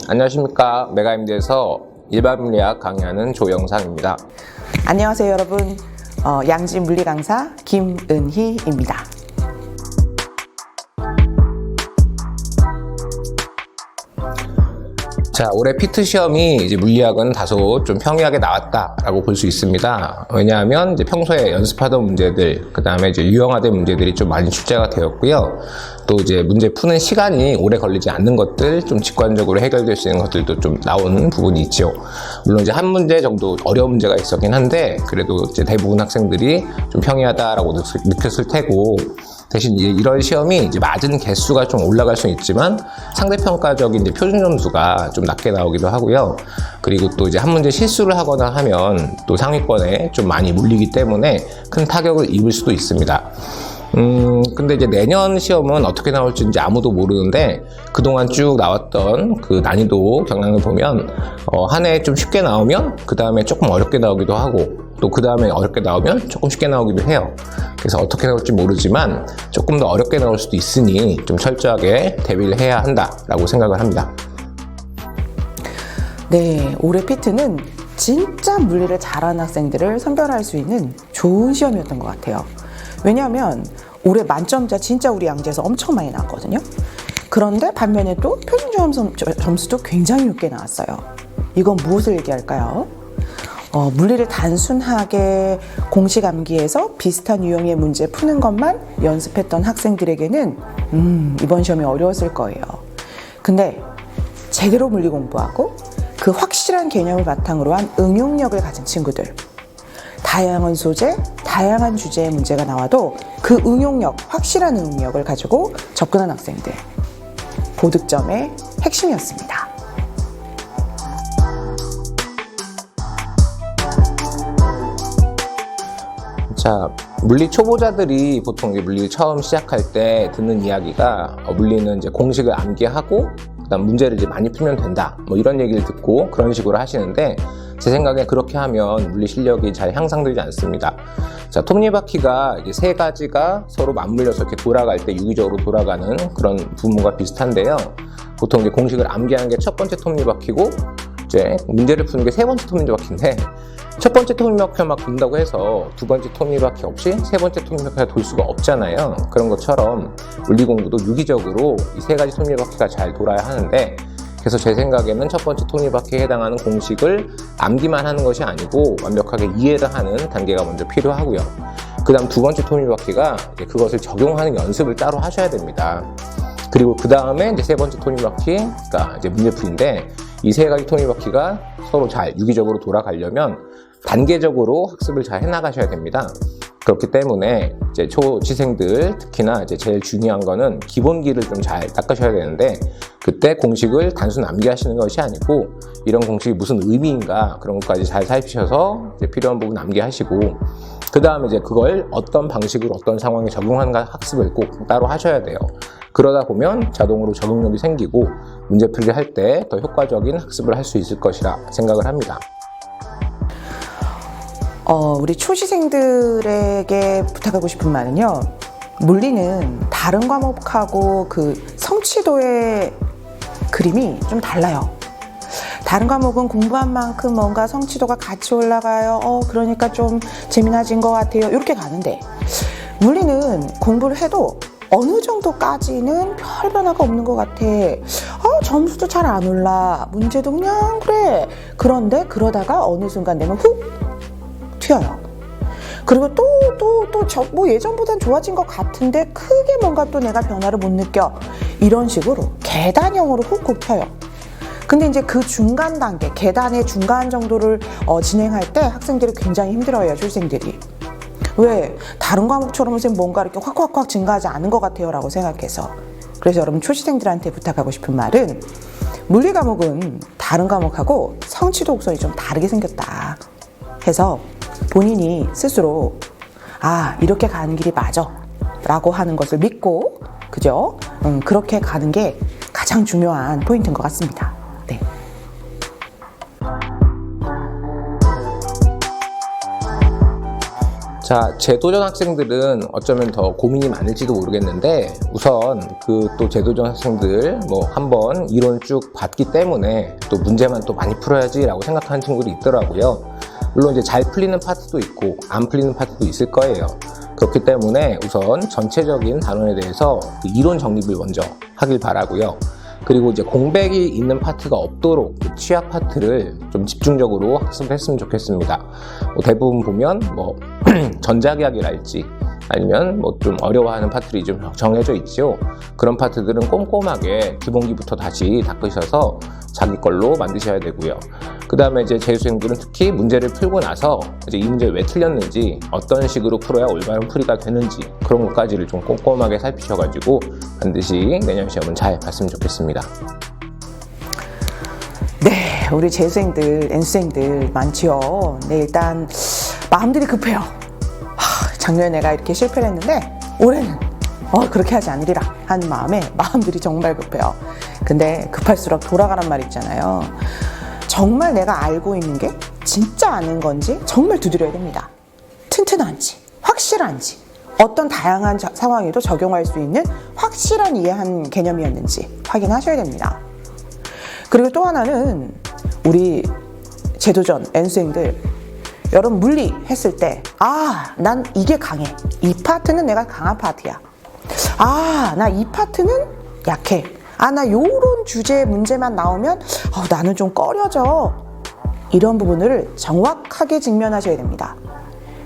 안녕하십니까. 메가임드에서 일반 물리학 강의하는 조영상입니다. 안녕하세요 여러분. 양지 물리 강사 김은희입니다. 자, 올해 피트 시험이 이제 물리학은 다소 좀 평이하게 나왔다라고 볼 수 있습니다. 왜냐하면 이제 평소에 연습하던 문제들, 그 다음에 이제 유형화된 문제들이 좀 많이 출제가 되었고요. 또 이제 문제 푸는 시간이 오래 걸리지 않는 것들, 좀 직관적으로 해결될 수 있는 것들도 좀 나오는 부분이 있죠. 물론 이제 한 문제 정도 어려운 문제가 있었긴 한데, 그래도 이제 대부분 학생들이 좀 평이하다라고 느꼈을 테고, 대신 이런 시험이 이제 맞은 개수가 좀 올라갈 수는 있지만 상대평가적인 이제 표준 점수가 좀 낮게 나오기도 하고요. 그리고 또 이제 한 문제 실수를 하거나 하면 또 상위권에 좀 많이 물리기 때문에 큰 타격을 입을 수도 있습니다. 근데 이제 내년 시험은 어떻게 나올지 이제 아무도 모르는데 그동안 쭉 나왔던 그 난이도 경향을 보면 한 해 좀 쉽게 나오면 그 다음에 조금 어렵게 나오기도 하고 또 그 다음에 어렵게 나오면 조금 쉽게 나오기도 해요. 그래서 어떻게 나올지 모르지만 조금 더 어렵게 나올 수도 있으니 좀 철저하게 대비를 해야 한다라고 생각을 합니다. 네, 올해 피트는 진짜 물리를 잘하는 학생들을 선별할 수 있는 좋은 시험이었던 것 같아요. 왜냐하면 올해 만점자 진짜 우리 양지에서 엄청 많이 나왔거든요. 그런데 반면에 또 표준 점수도 굉장히 높게 나왔어요. 이건 무엇을 얘기할까요? 물리를 단순하게 공식 암기해서 비슷한 유형의 문제 푸는 것만 연습했던 학생들에게는 이번 시험이 어려웠을 거예요. 근데 제대로 물리 공부하고 그 확실한 개념을 바탕으로 한 응용력을 가진 친구들, 다양한 소재, 다양한 주제의 문제가 나와도 그 응용력, 확실한 응용력을 가지고 접근한 학생들, 고득점의 핵심이었습니다. 자, 물리 초보자들이 보통 이제 물리를 처음 시작할 때 듣는 이야기가 물리는 이제 공식을 암기하고 그다음 문제를 이제 많이 풀면 된다. 뭐 이런 얘기를 듣고 그런 식으로 하시는데 제 생각에 그렇게 하면 물리 실력이 잘 향상되지 않습니다. 자, 톱니바퀴가 이제 세 가지가 서로 맞물려서 이렇게 돌아갈 때 유기적으로 돌아가는 그런 부분과 비슷한데요. 보통 이제 공식을 암기하는 게 첫 번째 톱니바퀴고 이제 문제를 푸는 게 세 번째 톱니바퀴인데 첫 번째 톱니바퀴만 돈다고 해서 두 번째 톱니바퀴 없이 세 번째 톱니바퀴가 돌 수가 없잖아요. 그런 것처럼 물리 공부도 유기적으로 이 세 가지 톱니바퀴가 잘 돌아야 하는데 그래서 제 생각에는 첫 번째 톱니바퀴에 해당하는 공식을 암기만 하는 것이 아니고 완벽하게 이해를 하는 단계가 먼저 필요하고요. 그 다음 두 번째 톱니바퀴가 이제 그것을 적용하는 연습을 따로 하셔야 됩니다. 그리고 그 다음에 이제 세 번째 톱니바퀴가 이제 문제풀이인데 이 세 가지 톱니바퀴가 서로 잘 유기적으로 돌아가려면 단계적으로 학습을 잘 해나가셔야 됩니다. 그렇기 때문에 이제 초시생들 특히나 이제 제일 중요한 거는 기본기를 좀 잘 닦으셔야 되는데 그때 공식을 단순 암기하시는 것이 아니고 이런 공식이 무슨 의미인가 그런 것까지 잘 살피셔서 이제 필요한 부분 암기하시고 그 다음에 이제 그걸 어떤 방식으로 어떤 상황에 적용하는가 학습을 꼭 따로 하셔야 돼요. 그러다 보면 자동으로 적응력이 생기고 문제풀이 할 때 더 효과적인 학습을 할 수 있을 것이라 생각을 합니다. 우리 초시생들에게 부탁하고 싶은 말은요. 물리는 다른 과목하고 그 성취도의 그림이 좀 달라요. 다른 과목은 공부한 만큼 뭔가 성취도가 같이 올라가요. 그러니까 좀 재미나진 것 같아요. 이렇게 가는데 물리는 공부를 해도 어느 정도까지는 별 변화가 없는 것 같아. 점수도 잘 안 올라. 문제도 그냥 그래. 그런데 그러다가 어느 순간 되면 훅 튀어요. 그리고 뭐 예전보단 좋아진 것 같은데 크게 뭔가 또 내가 변화를 못 느껴. 이런 식으로 계단형으로 훅훅 튀어요. 근데 이제 그 중간 단계, 계단의 중간 정도를 진행할 때 학생들이 굉장히 힘들어해요, 초생들이. 왜? 다른 과목처럼 뭔가 이렇게 확 증가하지 않은 것 같아요 라고 생각해서. 그래서 여러분 초시생들한테 부탁하고 싶은 말은 물리 과목은 다른 과목하고 성취도 곡선이 좀 다르게 생겼다 해서 본인이 스스로 이렇게 가는 길이 맞아 라고 하는 것을 믿고 그죠? 그렇게 가는 게 가장 중요한 포인트인 것 같습니다. 네. 자, 재도전 학생들은 어쩌면 더 고민이 많을지도 모르겠는데 우선 그 또 재도전 학생들 뭐 한번 이론 쭉 봤기 때문에 또 문제만 또 많이 풀어야지라고 생각하는 친구들이 있더라고요. 물론 이제 잘 풀리는 파트도 있고 안 풀리는 파트도 있을 거예요. 그렇기 때문에 우선 전체적인 단원에 대해서 그 이론 정립을 먼저 하길 바라고요. 그리고 이제 공백이 있는 파트가 없도록 그 취약 파트를 좀 집중적으로 학습했으면 좋겠습니다. 뭐 대부분 보면 뭐 전자계약이랄지 아니면 뭐 좀 어려워하는 파트들이 좀 정해져 있죠. 그런 파트들은 꼼꼼하게 기본기부터 다시 닦으셔서 자기 걸로 만드셔야 되고요. 그 다음에 이제 재수생들은 특히 문제를 풀고 나서 이제 이 문제를 왜 틀렸는지, 어떤 식으로 풀어야 올바른 풀이가 되는지 그런 것까지를 좀 꼼꼼하게 살피셔가지고 반드시 내년 시험은 잘 봤으면 좋겠습니다. 네, 우리 재수생들, N수생들 많지요. 네, 일단 마음들이 급해요. 작년에 내가 이렇게 실패를 했는데 올해는 그렇게 하지 않으리라 하는 마음에 마음들이 정말 급해요. 근데 급할수록 돌아가란 말 있잖아요. 정말 내가 알고 있는 게 진짜 아는 건지 정말 두드려야 됩니다. 튼튼한지, 확실한지, 어떤 다양한 상황에도 적용할 수 있는 확실한 이해한 개념이었는지 확인하셔야 됩니다. 그리고 또 하나는 우리 재도전 N수생들, 여러분 물리 했을 때 난 이게 강해, 이 파트는 내가 강한 파트야, 나 이 파트는 약해, 나 요런 주제 문제만 나오면 나는 좀 꺼려져, 이런 부분을 정확하게 직면하셔야 됩니다.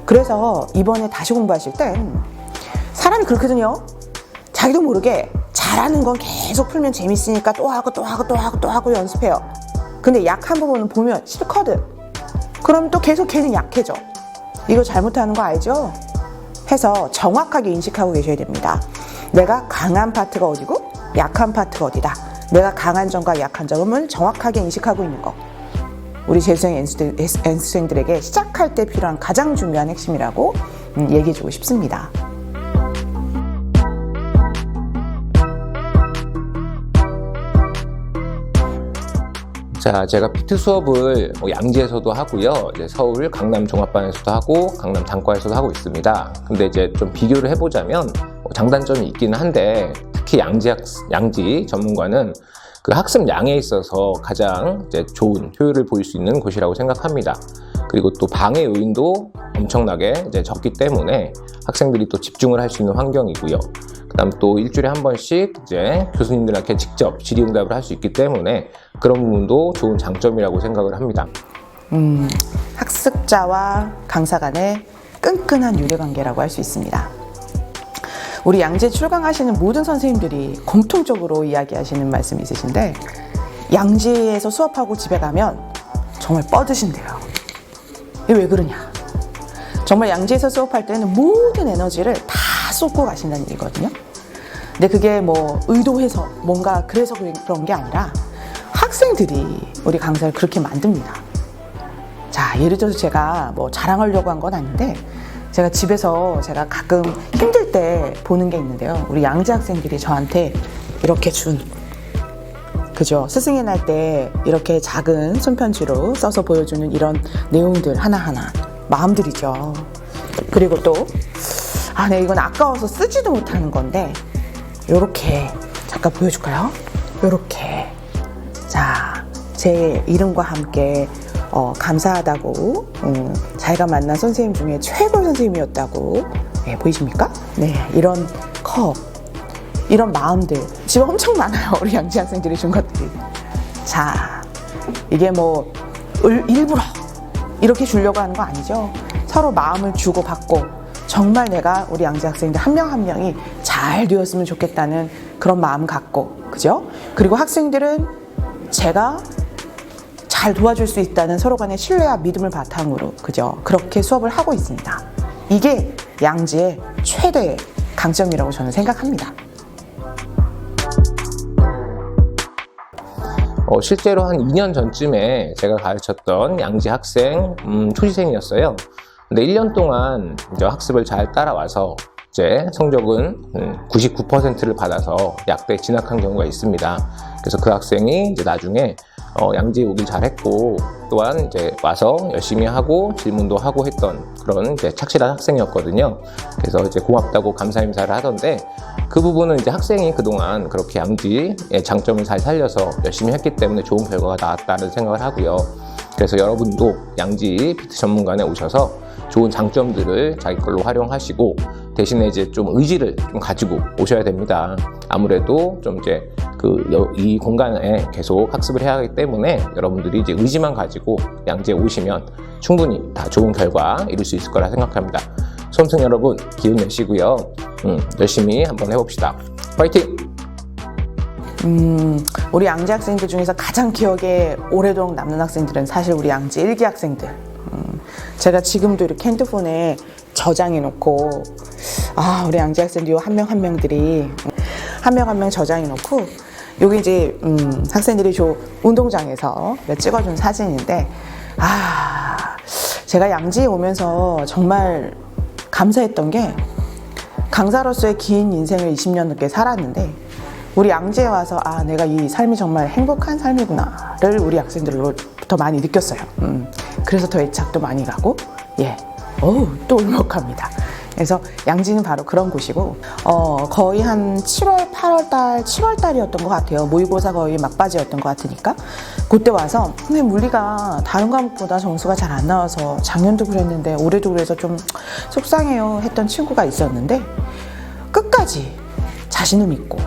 그래서 이번에 다시 공부하실 땐 사람이 그렇거든요. 자기도 모르게 잘하는 건 계속 풀면 재밌으니까 또 하고 연습해요. 근데 약한 부분은 보면 싫거든. 그럼 또 계속 걔는 약해져. 이거 잘못하는 거 알죠? 해서 정확하게 인식하고 계셔야 됩니다. 내가 강한 파트가 어디고 약한 파트가 어디다. 내가 강한 점과 약한 점을 정확하게 인식하고 있는 거. 우리 재수생 N수생들에게 시작할 때 필요한 가장 중요한 핵심이라고 얘기해주고 싶습니다. 자, 제가 피트 수업을 양지에서도 하고요. 이제 서울 강남 종합반에서도 하고 강남 단과에서도 하고 있습니다. 근데 이제 좀 비교를 해보자면 장단점이 있기는 한데 특히 양지 전문가는 그 학습량에 있어서 가장 이제 좋은 효율을 보일 수 있는 곳이라고 생각합니다. 그리고 또 방해 요인도 엄청나게 이제 적기 때문에 학생들이 또 집중을 할 수 있는 환경이고요. 그다음 또 일주일에 한 번씩 이제 교수님들한테 직접 질의응답을 할 수 있기 때문에 그런 부분도 좋은 장점이라고 생각을 합니다. 학습자와 강사 간의 끈끈한 유대관계라고 할 수 있습니다. 우리 양재 출강하시는 모든 선생님들이 공통적으로 이야기하시는 말씀이 있으신데, 양재에서 수업하고 집에 가면 정말 뻗으신대요. 이게 왜 그러냐? 정말 양재에서 수업할 때는 모든 에너지를 다 쏟고 가신다는 얘기거든요. 근데 그게 뭐 의도해서 뭔가 그래서 그런 게 아니라 학생들이 우리 강사를 그렇게 만듭니다. 자, 예를 들어서 제가 뭐 자랑하려고 한 건 아닌데, 제가 집에서 제가 가끔 힘들 때 보는 게 있는데요. 우리 양재 학생들이 저한테 이렇게 그죠? 스승의 날 때 이렇게 작은 손편지로 써서 보여주는 이런 내용들 하나하나 마음들이죠. 그리고 또 네, 이건 아까워서 쓰지도 못하는 건데 요렇게 잠깐 보여줄까요? 요렇게. 자, 제 이름과 함께 감사하다고, 자기가 만난 선생님 중에 최고의 선생님이었다고, 네, 보이십니까? 네, 이런 컵, 이런 마음들 집에 엄청 많아요. 우리 양지 학생들이 준 것들이. 자, 이게 뭐 일부러 이렇게 주려고 하는 거 아니죠. 서로 마음을 주고 받고 정말 내가 우리 양지 학생들 한 명 한 명이 잘 되었으면 좋겠다는 그런 마음 갖고, 그죠? 그리고 학생들은 제가 잘 도와줄 수 있다는 서로 간의 신뢰와 믿음을 바탕으로, 그죠? 그렇게 수업을 하고 있습니다. 이게 양지의 최대의 강점이라고 저는 생각합니다. 실제로 한 2년 전쯤에 제가 가르쳤던 양지 학생 초시생이었어요. 근데 1년 동안 이제 학습을 잘 따라와서 이제 성적은 99%를 받아서 약대에 진학한 경우가 있습니다. 그래서 그 학생이 이제 나중에 양지에 오길 잘했고 또한 이제 와서 열심히 하고 질문도 하고 했던 그런 이제 착실한 학생이었거든요. 그래서 이제 고맙다고 감사 인사를 하던데 그 부분은 이제 학생이 그동안 그렇게 양지의 장점을 잘 살려서 열심히 했기 때문에 좋은 결과가 나왔다는 생각을 하고요. 그래서 여러분도 양지 PT 전문관에 오셔서 좋은 장점들을 자기 걸로 활용하시고 대신에 이제 좀 의지를 좀 가지고 오셔야 됩니다. 아무래도 좀 이제 이 공간에 계속 학습을 해야 하기 때문에 여러분들이 이제 의지만 가지고 양지에 오시면 충분히 다 좋은 결과 이룰 수 있을 거라 생각합니다. 수험생 여러분 기운 내시고요. 열심히 한번 해봅시다. 파이팅! 우리 양지 학생들 중에서 가장 기억에 오래도록 남는 학생들은 사실 우리 양지 1기 학생들. 제가 지금도 이렇게 핸드폰에 저장해 놓고 우리 양지 학생들 한 명 한 명들이 한 명 한 명 저장해 놓고 여기 이제 학생들이 운동장에서 찍어준 사진인데 제가 양지에 오면서 정말 감사했던 게 강사로서의 긴 인생을 20년 넘게 살았는데 우리 양지에 와서 내가 이 삶이 정말 행복한 삶이구나를 우리 학생들로부터 많이 느꼈어요. 그래서 더 애착도 많이 가고 또 울먹합니다. 그래서 양지는 바로 그런 곳이고 거의 한 7월, 8월달, 7월달이었던 것 같아요. 모의고사 거의 막바지였던 것 같으니까 그때 와서 선생님 물리가 다른 과목보다 점수가 잘 안 나와서 작년도 그랬는데 올해도 그래서 좀 속상해요 했던 친구가 있었는데 끝까지 자신을 믿고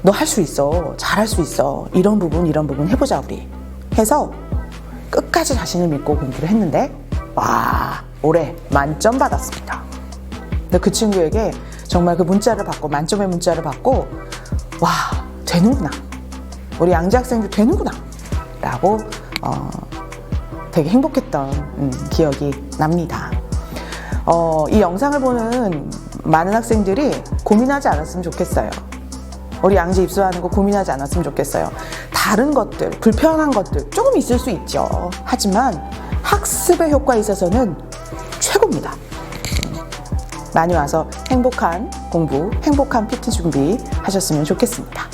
너 할 수 있어, 잘할 수 있어, 이런 부분 해보자 우리 해서 끝까지 자신을 믿고 공부를 했는데 올해 만점 받았습니다. 근데 그 친구에게 정말 그 문자를 받고 만점의 문자를 받고 되는구나, 우리 양지 학생들 되는구나 라고 되게 행복했던 기억이 납니다. 이 영상을 보는 많은 학생들이 고민하지 않았으면 좋겠어요. 우리 양지 입소하는 거 고민하지 않았으면 좋겠어요. 다른 것들, 불편한 것들 조금 있을 수 있죠. 하지만 학습의 효과에 있어서는 최고입니다. 많이 와서 행복한 공부, 행복한 PT 준비 하셨으면 좋겠습니다.